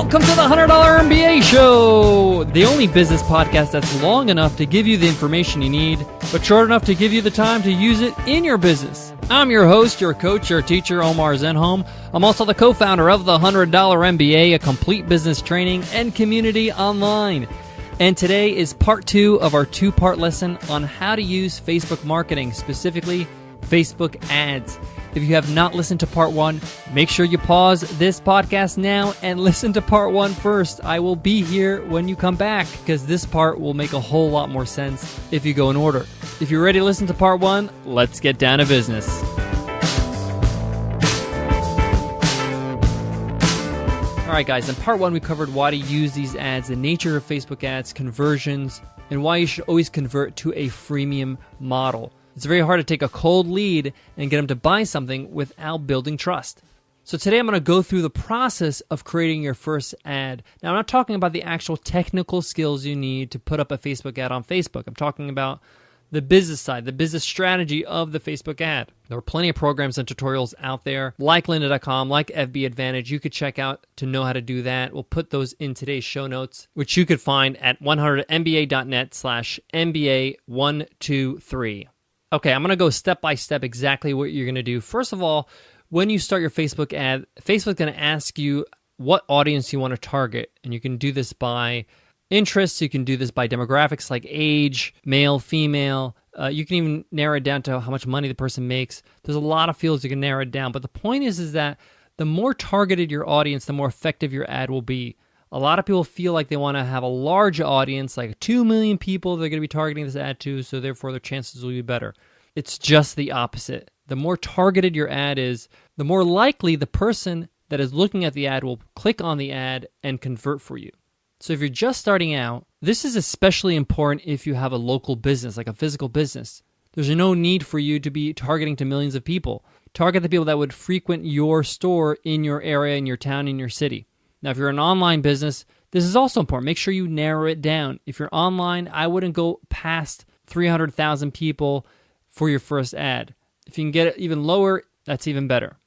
Welcome to the $100 MBA Show, the only business podcast that's long enough to give you the information you need, but short enough to give you the time to use it in your business. I'm your host, your coach, your teacher, Omar Zenhom. I'm also the co-founder of the $100 MBA, a complete business training and community online. And today is part 2 of our 2-part lesson on how to use Facebook marketing, specifically Facebook ads. If you have not listened to part 1, make sure you pause this podcast now and listen to part 1 first. I will be here when you come back because this part will make a whole lot more sense if you go in order. If you're ready to listen to part 1, let's get down to business. All right, guys, in part 1, we covered why to use these ads, the nature of Facebook ads, conversions, and why you should always convert to a freemium model. It's very hard to take a cold lead and get them to buy something without building trust. So today I'm going to go through the process of creating your first ad. Now, I'm not talking about the actual technical skills you need to put up a Facebook ad on Facebook. I'm talking about the business side, the business strategy of the Facebook ad. There are plenty of programs and tutorials out there, like lynda.com, like FB Advantage, you could check out to know how to do that. We'll put those in today's show notes, which you could find at 100mba.net/MBA123. Okay, I'm going to go step by step exactly what you're going to do. First of all, when you start your Facebook ad, Facebook's going to ask you what audience you want to target. And you can do this by interests. You can do this by demographics like age, male, female. You can even narrow it down to how much money the person makes. There's a lot of fields you can narrow it down. But the point is that the more targeted your audience, the more effective your ad will be. A lot of people feel like they want to have a large audience, like 2 million people they're going to be targeting this ad to, so therefore their chances will be better. It's just the opposite. The more targeted your ad is, the more likely the person that is looking at the ad will click on the ad and convert for you. So if you're just starting out, this is especially important if you have a local business, like a physical business. There's no need for you to be targeting to millions of people. Target the people that would frequent your store in your area, in your town, in your city. Now, if you're an online business, this is also important. Make sure you narrow it down. If you're online, I wouldn't go past 300,000 people for your first ad. If you can get it even lower, that's even better.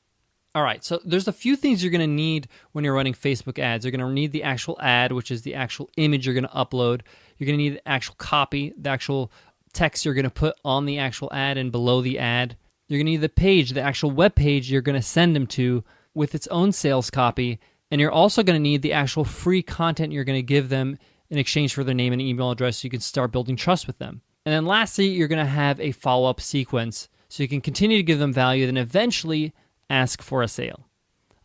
All right, so there's a few things you're going to need when you're running Facebook ads. You're going to need the actual ad, which is the actual image you're going to upload. You're going to need the actual copy, the actual text you're going to put on the actual ad and below the ad. You're going to need the page, the actual web page you're going to send them to with its own sales copy. And you're also going to need the actual free content you're going to give them in exchange for their name and email address so you can start building trust with them. And then lastly, you're going to have a follow-up sequence so you can continue to give them value, then eventually ask for a sale.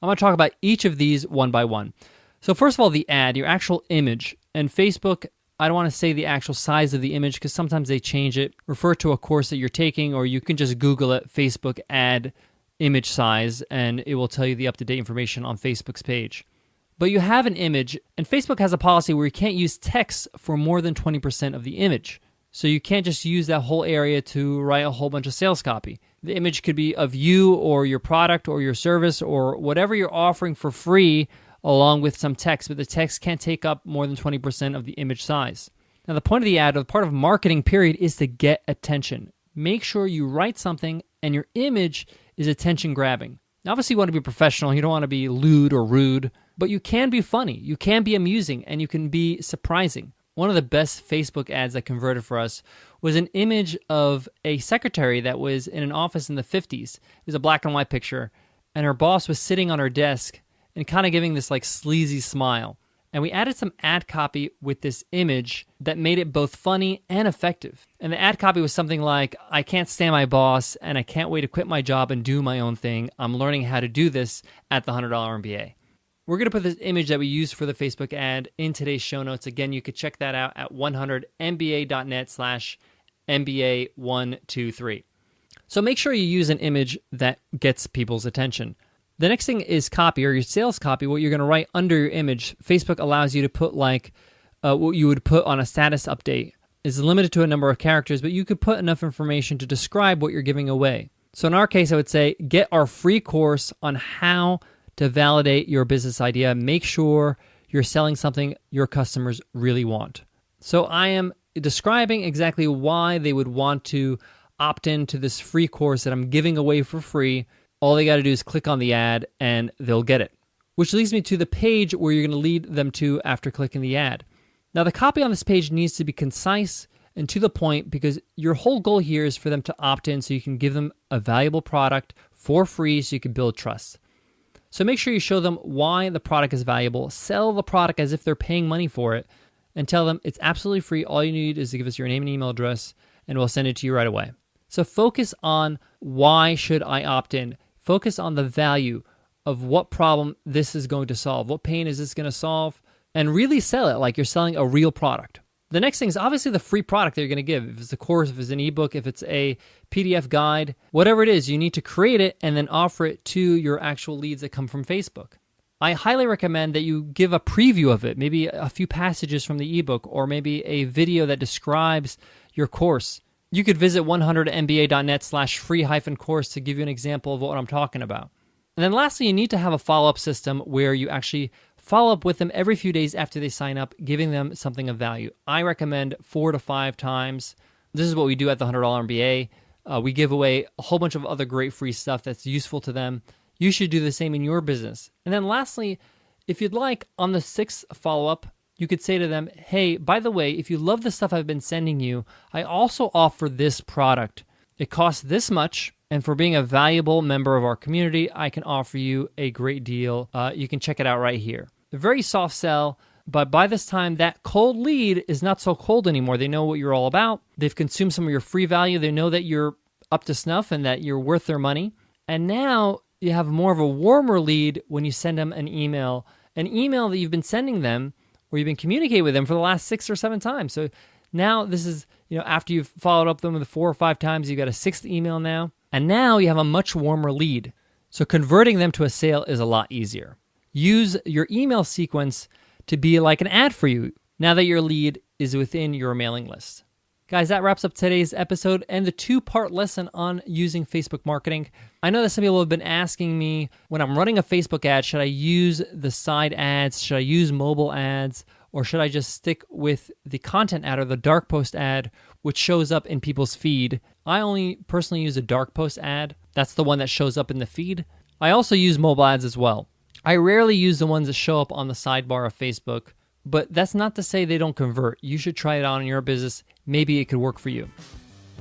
I'm going to talk about each of these one by one. So first of all, the ad, your actual image. And Facebook, I don't want to say the actual size of the image because sometimes they change it. Refer to a course that you're taking, or you can just Google it, Facebook ad image size, and it will tell you the up-to-date information on Facebook's page. But you have an image, and Facebook has a policy where you can't use text for more than 20% of the image. So you can't just use that whole area to write a whole bunch of sales copy. The image could be of you or your product or your service or whatever you're offering for free along with some text, but the text can't take up more than 20% of the image size. Now the point of the ad, or the part of marketing period, is to get attention. Make sure you write something and your image is attention grabbing. Now, obviously you want to be professional, you don't want to be lewd or rude, but you can be funny, you can be amusing, and you can be surprising. One of the best Facebook ads that converted for us was an image of a secretary that was in an office in the 50s. It was a black and white picture, and her boss was sitting on her desk and kind of giving this like sleazy smile. And we added some ad copy with this image that made it both funny and effective. And the ad copy was something like, I can't stand my boss, and I can't wait to quit my job and do my own thing. I'm learning how to do this at the $100 MBA. We're going to put this image that we used for the Facebook ad in today's show notes. Again, you could check that out at 100mba.net/MBA123. So make sure you use an image that gets people's attention. The next thing is copy, or your sales copy, what you're going to write under your image. Facebook allows you to put like what you would put on a status update. It's limited to a number of characters, but you could put enough information to describe what you're giving away. So in our case, I would say, get our free course on how to validate your business idea. Make sure you're selling something your customers really want. So I am describing exactly why they would want to opt into this free course that I'm giving away for free. All they got to do is click on the ad and they'll get it. which leads me to the page where you're going to lead them to after clicking the ad. Now, the copy on this page needs to be concise and to the point because your whole goal here is for them to opt in so you can give them a valuable product for free so you can build trust. So make sure you show them why the product is valuable, sell the product as if they're paying money for it, and tell them it's absolutely free. All you need is to give us your name and email address, and we'll send it to you right away. So focus on why should I opt in. Focus on the value of what problem this is going to solve. What pain is this going to solve? And really sell it like you're selling a real product. The next thing is obviously the free product that you're going to give. If it's a course, if it's an ebook, if it's a PDF guide, whatever it is, you need to create it and then offer it to your actual leads that come from Facebook. I highly recommend that you give a preview of it, maybe a few passages from the ebook, or maybe a video that describes your course. You could visit 100mba.net/free-course to give you an example of what I'm talking about. And then lastly, you need to have a follow-up system where you actually follow up with them every few days after they sign up, giving them something of value. I recommend 4 to 5 times. This is what we do at the $100 MBA. We give away a whole bunch of other great free stuff that's useful to them. You should do the same in your business. And then lastly, if you'd like, on the 6th follow-up, you could say to them, hey, by the way, if you love the stuff I've been sending you, I also offer this product. It costs this much, and for being a valuable member of our community, I can offer you a great deal. You can check it out right here. A very soft sell, but by this time, that cold lead is not so cold anymore. They know what you're all about. They've consumed some of your free value. They know that you're up to snuff and that you're worth their money. And now you have more of a warmer lead when you send them an email that you've been sending them, or you've been communicating with them for the last 6 or 7 times. So now this is, after you've followed up them with 4 or 5 times, you've got a 6th email now. And now you have a much warmer lead. So converting them to a sale is a lot easier. Use your email sequence to be like an ad for you now that your lead is within your mailing list. Guys, that wraps up today's episode and the 2-part lesson on using Facebook marketing. I know that some people have been asking me, when I'm running a Facebook ad, should I use the side ads? Should I use mobile ads? Or should I just stick with the content ad or the dark post ad, which shows up in people's feed? I only personally use a dark post ad. That's the one that shows up in the feed. I also use mobile ads as well. I rarely use the ones that show up on the sidebar of Facebook, but that's not to say they don't convert. You should try it out in your business. Maybe it could work for you.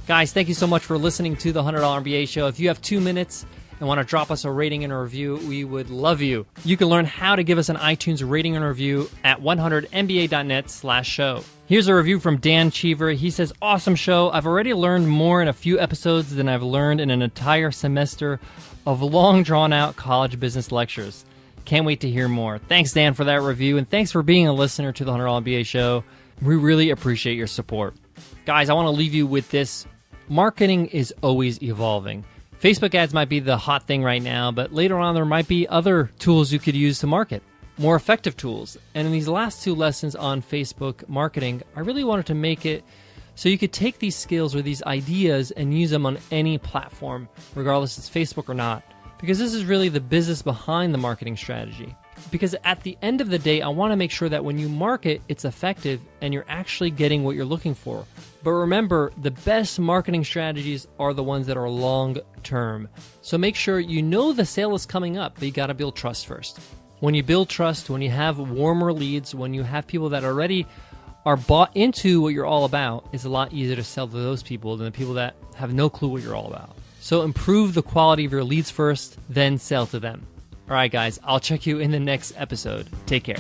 Guys, thank you so much for listening to the $100 MBA show. If you have 2 minutes and want to drop us a rating and a review, we would love you. You can learn how to give us an iTunes rating and review at 100mba.net/show. Here's a review from Dan Cheever. He says, awesome show. I've already learned more in a few episodes than I've learned in an entire semester of long drawn-out college business lectures. Can't wait to hear more. Thanks, Dan, for that review, and thanks for being a listener to the $100 MBA show. We really appreciate your support. Guys, I want to leave you with this. Marketing is always evolving. Facebook ads might be the hot thing right now, but later on there might be other tools you could use to market, more effective tools. And in these last 2 lessons on Facebook marketing, I really wanted to make it so you could take these skills or these ideas and use them on any platform, regardless if it's Facebook or not. Because this is really the business behind the marketing strategy. Because at the end of the day, I want to make sure that when you market, it's effective and you're actually getting what you're looking for. But remember, the best marketing strategies are the ones that are long term. So make sure you know the sale is coming up, but you got to build trust first. When you build trust, when you have warmer leads, when you have people that already are bought into what you're all about, it's a lot easier to sell to those people than the people that have no clue what you're all about. So improve the quality of your leads first, then sell to them. All right, guys, I'll check you in the next episode. Take care.